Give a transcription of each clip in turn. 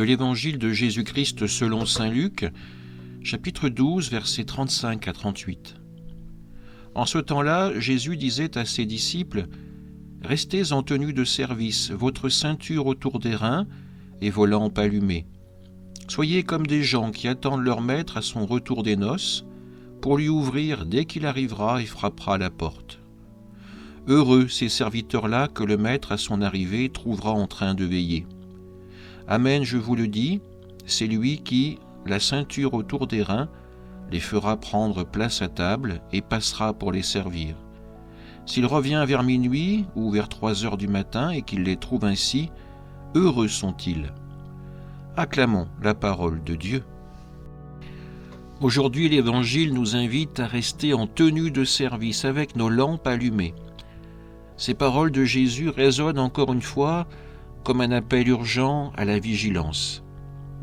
de l'Évangile de Jésus-Christ selon saint Luc, chapitre 12, versets 35 à 38. En ce temps-là, Jésus disait à ses disciples : « Restez en tenue de service, votre ceinture autour des reins et vos lampes allumées. Soyez comme des gens qui attendent leur maître à son retour des noces, pour lui ouvrir dès qu'il arrivera et frappera à la porte. Heureux ces serviteurs-là que le maître à son arrivée trouvera en train de veiller. Amen, je vous le dis, c'est lui qui, la ceinture autour des reins, les fera prendre place à table et passera pour les servir. S'il revient vers minuit ou vers 3 heures du matin et qu'il les trouve ainsi, heureux sont-ils. » Acclamons la parole de Dieu. Aujourd'hui, l'Évangile nous invite à rester en tenue de service avec nos lampes allumées. Ces paroles de Jésus résonnent encore une fois comme un appel urgent à la vigilance.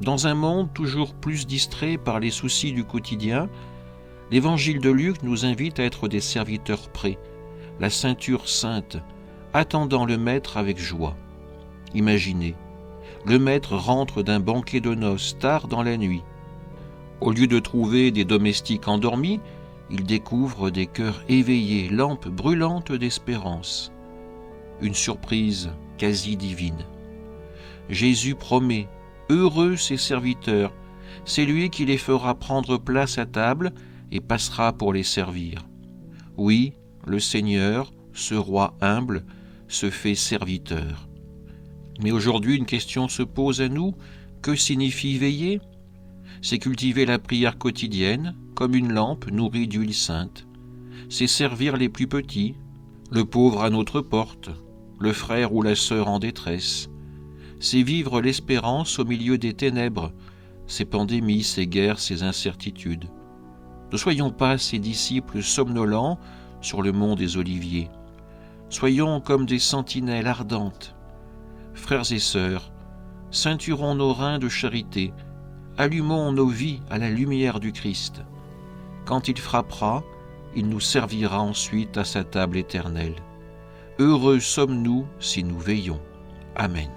Dans un monde toujours plus distrait par les soucis du quotidien, l'Évangile de Luc nous invite à être des serviteurs prêts, la ceinture sainte, attendant le Maître avec joie. Imaginez, le Maître rentre d'un banquet de noces tard dans la nuit. Au lieu de trouver des domestiques endormis, il découvre des cœurs éveillés, lampes brûlantes d'espérance. Une surprise quasi divine. Jésus promet, heureux ses serviteurs, c'est lui qui les fera prendre place à table et passera pour les servir. Oui, le Seigneur, ce roi humble, se fait serviteur. Mais aujourd'hui, une question se pose à nous. Que signifie veiller ? C'est cultiver la prière quotidienne comme une lampe nourrie d'huile sainte. C'est servir les plus petits, le pauvre à notre porte, le frère ou la sœur en détresse. C'est vivre l'espérance au milieu des ténèbres, ces pandémies, ces guerres, ces incertitudes. Ne soyons pas ces disciples somnolents sur le mont des Oliviers. Soyons comme des sentinelles ardentes. Frères et sœurs, ceinturons nos reins de charité, allumons nos vies à la lumière du Christ. Quand il frappera, il nous servira ensuite à sa table éternelle. Heureux sommes-nous si nous veillons. Amen.